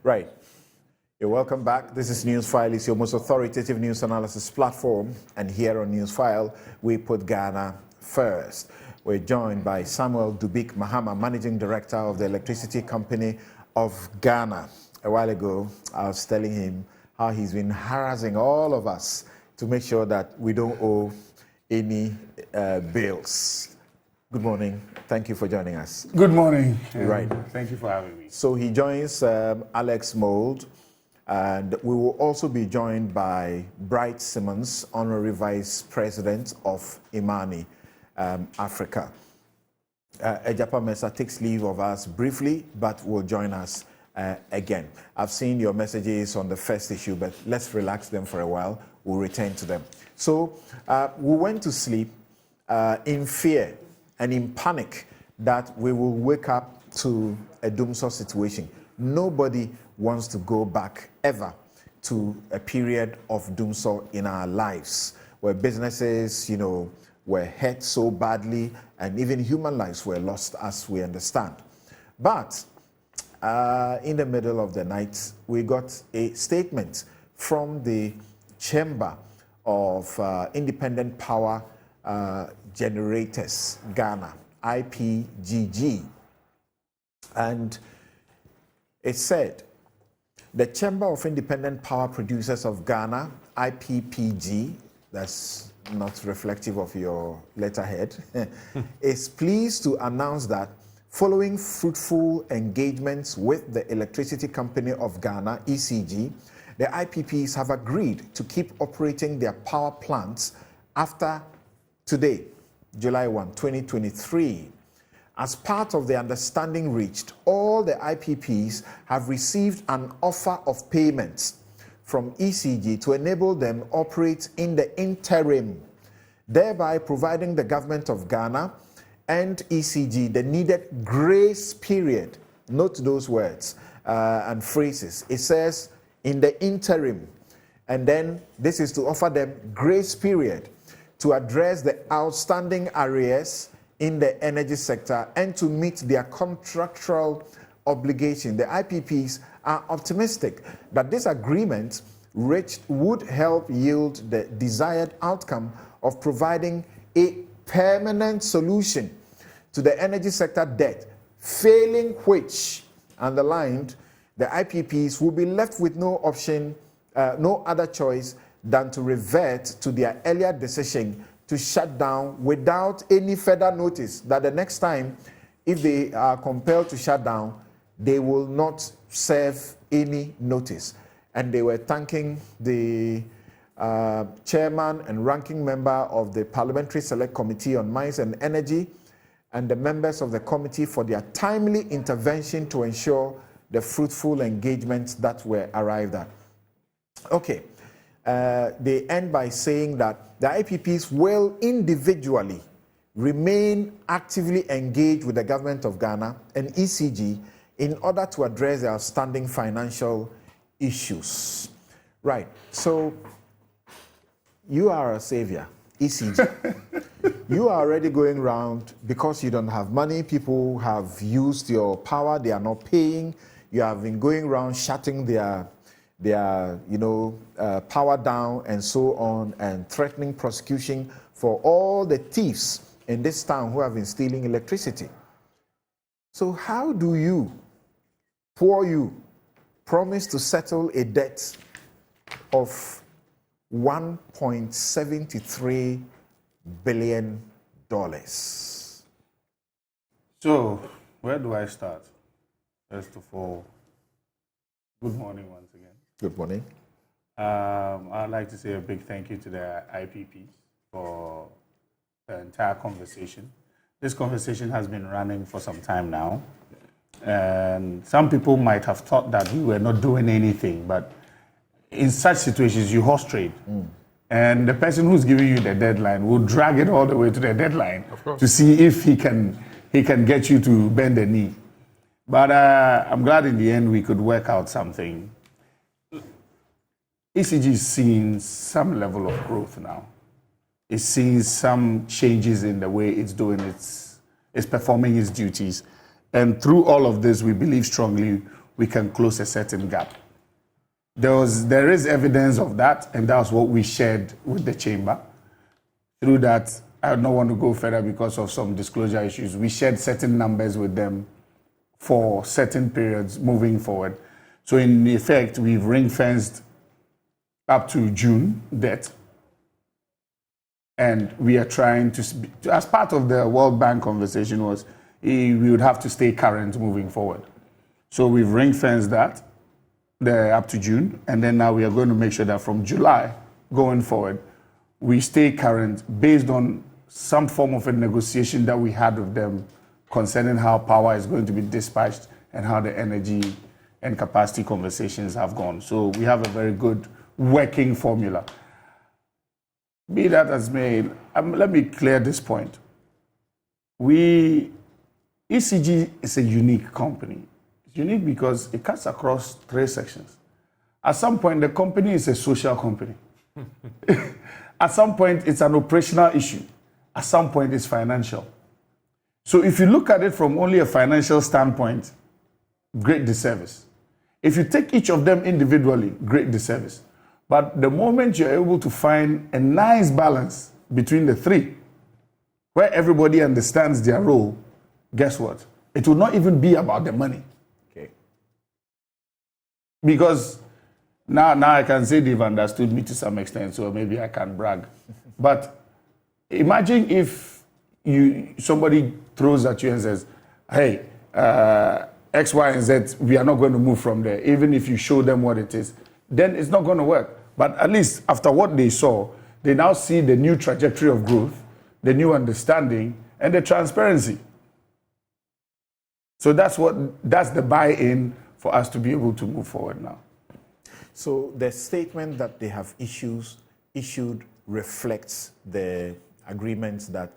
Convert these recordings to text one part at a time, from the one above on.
Right. You're welcome back. This is Newsfile. It's your most authoritative news analysis platform. And here on Newsfile, we put Ghana first. We're joined by Samuel Dubik Mahama, Managing Director of the Electricity Company of Ghana. A while ago, I was telling him how he's been harassing all of us to make sure that we don't owe any bills. Good morning. Thank you for joining us. Good morning. Right. Thank you for having me. So he joins Alex Mould, and we will also be joined by Bright Simmons, Honorary Vice President of Imani Africa. Ejapa Mesa takes leave of us briefly, but will join us again. I've seen your messages on the first issue, but let's relax them for a while. We'll return to them. So we went to sleep in fear and in panic that we will wake up to a Dumsor situation. Nobody wants to go back ever to a period of Dumsor in our lives, where businesses, were hurt so badly, and even human lives were lost, as we understand. But in the middle of the night, we got a statement from the Chamber of Independent Power Generators Ghana, IPGG, and it said, the Chamber of Independent Power Producers of Ghana, IPPG, that's not reflective of your letterhead, is pleased to announce that following fruitful engagements with the Electricity Company of Ghana, ECG, the IPPs have agreed to keep operating their power plants after today, July 1, 2023. As part of the understanding reached, all the IPPs have received an offer of payments from ECG to enable them operate in the interim, thereby providing the government of Ghana and ECG the needed grace period. Note those words and phrases. It says in the interim, and then this is to offer them grace period to address the outstanding arrears in the energy sector and to meet their contractual obligation. The IPPs are optimistic that this agreement reached would help yield the desired outcome of providing a permanent solution to the energy sector debt, failing which, underlined, the IPPs will be left with no option, no other choice than to revert to their earlier decision to shut down without any further notice, that the next time, if they are compelled to shut down, they will not serve any notice. And they were thanking the chairman and ranking member of the Parliamentary Select Committee on Mines and Energy and the members of the committee for their timely intervention to ensure the fruitful engagements that were arrived at. Okay. They end by saying that the IPPs will individually remain actively engaged with the government of Ghana and ECG in order to address the outstanding financial issues. Right. So you are a savior, ECG. You are already going around because you don't have money. People have used your power. They are not paying. You have been going around shutting their power down and so on, and threatening prosecution for all the thieves in this town who have been stealing electricity. So how do you, promise to settle a debt of $1.73 billion? So, where do I start? First of all, good morning once again. Good morning. I'd like to say a big thank you to the IPPs for the entire conversation. This conversation has been running for some time now, and some people might have thought that we were not doing anything, but in such situations, you horse trade. And the person who's giving you the deadline will drag it all the way to the deadline to see if he can get you to bend the knee. But I'm glad in the end we could work out something. ECG is seeing some level of growth now. It's seeing some changes in the way it's doing it's performing its duties. And through all of this, we believe strongly we can close a certain gap. There is evidence of that, and that's what we shared with the chamber. Through that, I don't want to go further because of some disclosure issues. We shared certain numbers with them for certain periods moving forward. So in effect, we've ring-fenced up to June debt. And we are trying to, as part of the World Bank conversation was, we would have to stay current moving forward. So we've ring-fenced that up to June. And then now we are going to make sure that from July going forward, we stay current based on some form of a negotiation that we had with them concerning how power is going to be dispatched and how the energy and capacity conversations have gone. So we have a very good working formula. Be that as may, let me clear this point. ECG is a unique company. It's unique because it cuts across 3 sections. At some point, the company is a social company. At some point, it's an operational issue. At some point, it's financial. So if you look at it from only a financial standpoint, great disservice. If you take each of them individually, great disservice. But the moment you're able to find a nice balance between the 3, where everybody understands their role, guess what? It will not even be about the money. Okay. Because now I can say they've understood me to some extent, so maybe I can brag. But imagine if somebody throws at you and says, hey, X, Y, and Z, we are not going to move from there, even if you show them what it is, then it's not going to work. But at least after what they saw, they now see the new trajectory of growth, the new understanding, and the transparency. So that's the buy-in for us to be able to move forward now. So the statement that they have issued reflects the agreements that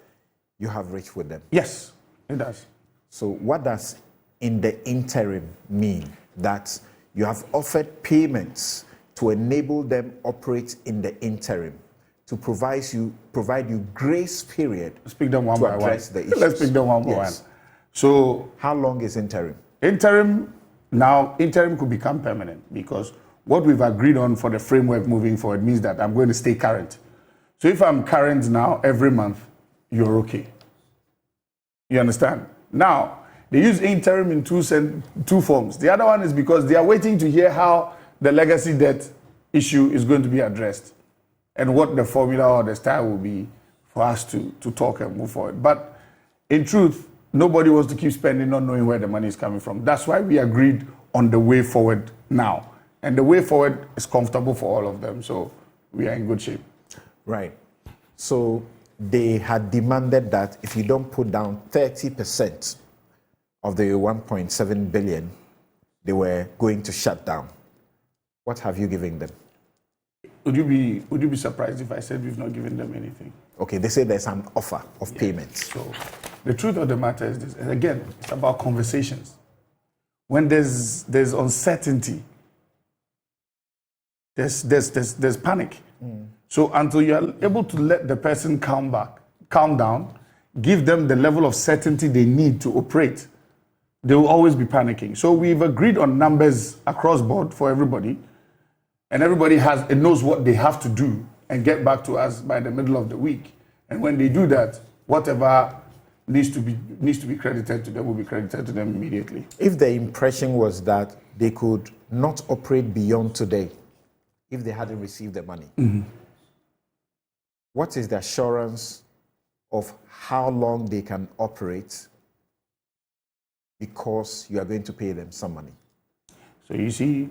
you have reached with them? Yes, it does. So what does in the interim mean? That you have offered payments to enable them operate in the interim, to provide you grace period. Let's pick them one to by one. address the issues. Let's pick them one by one. So how long is interim? Interim could become permanent because what we've agreed on for the framework moving forward means that I'm going to stay current. So if I'm current now every month, you're okay. You understand? Now, they use interim in two forms. The other one is because they are waiting to hear how the legacy debt issue is going to be addressed and what the formula or the style will be for us to talk and move forward. But in truth, nobody wants to keep spending not knowing where the money is coming from. That's why we agreed on the way forward now. And the way forward is comfortable for all of them. So we are in good shape. Right. So they had demanded that if you don't put down 30% of the 1.7 billion, they were going to shut down. What have you given them? Would you be surprised if I said we've not given them anything? Okay, they say there's an offer of payments. So the truth of the matter is this, and again, it's about conversations. When there's uncertainty, there's panic. So until you're able to let the person calm down, give them the level of certainty they need to operate, they will always be panicking. So we've agreed on numbers across board for everybody, and everybody knows what they have to do and get back to us by the middle of the week. And when they do that, whatever needs to be credited to them will be credited to them immediately. If the impression was that they could not operate beyond today, if they hadn't received the money, what is the assurance of how long they can operate because you are going to pay them some money? So you see,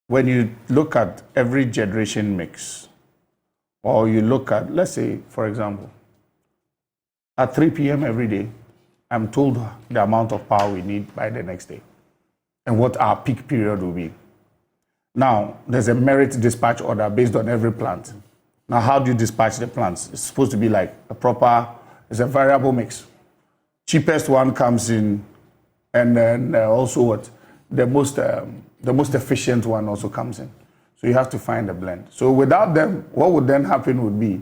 when you look at every generation mix, or you look at, let's say, for example, at 3 p.m. every day, I'm told the amount of power we need by the next day and what our peak period will be. Now, there's a merit dispatch order based on every plant. Now, how do you dispatch the plants? It's supposed to be like it's a variable mix. Cheapest one comes in, and then also what? The most efficient one also comes in. So you have to find a blend. So without them, what would then happen would be,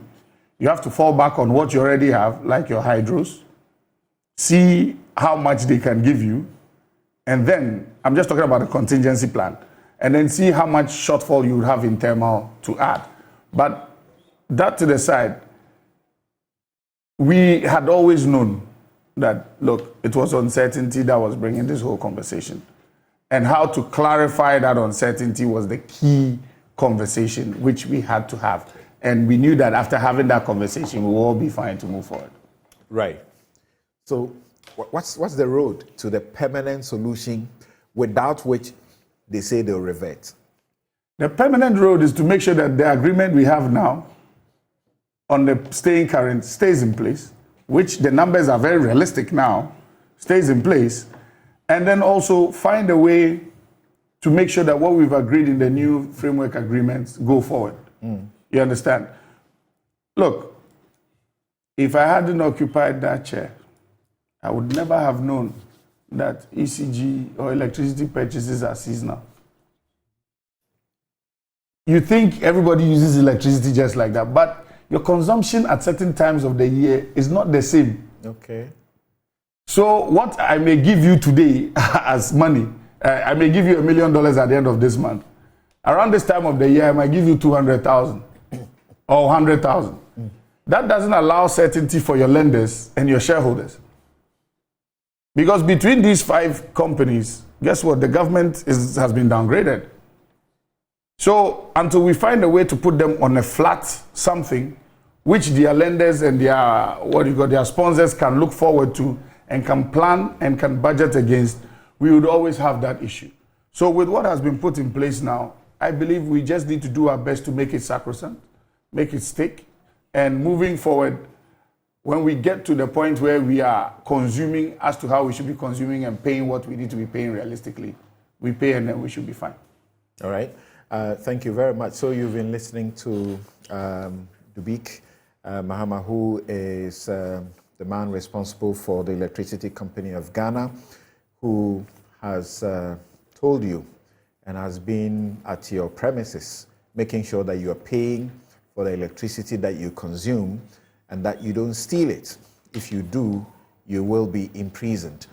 you have to fall back on what you already have, like your hydros, see how much they can give you, and then I'm just talking about the contingency plan, and then see how much shortfall you would have in thermal to add. But that to the side, we had always known that, look, it was uncertainty that was bringing this whole conversation. And how to clarify that uncertainty was the key conversation which we had to have. And we knew that after having that conversation, we will all be fine to move forward. Right. So what's the road to the permanent solution without which they say they'll revert? The permanent road is to make sure that the agreement we have now on the staying current stays in place, which the numbers are very realistic now, stays in place, and then also find a way to make sure that what we've agreed in the new framework agreements go forward. You understand? Look, if I hadn't occupied that chair, I would never have known that ECG or electricity purchases are seasonal. You think everybody uses electricity just like that, but your consumption at certain times of the year is not the same. Okay. So what I may give you today as money, I may give you $1 million at the end of this month. Around this time of the year, I might give you 200,000 or 100,000. That doesn't allow certainty for your lenders and your shareholders. Because between these 5 companies, guess what? The government has been downgraded. So until we find a way to put them on a flat something, which their lenders and their sponsors can look forward to and can plan and can budget against, we would always have that issue. So with what has been put in place now, I believe we just need to do our best to make it sacrosanct, make it stick, and moving forward, when we get to the point where we are consuming as to how we should be consuming and paying what we need to be paying realistically, we pay and then we should be fine. All right. Thank you very much. So you've been listening to Dubik Mahama, who is the man responsible for the Electricity Company of Ghana, who has told you and has been at your premises, making sure that you are paying for the electricity that you consume and that you don't steal it. If you do, you will be imprisoned.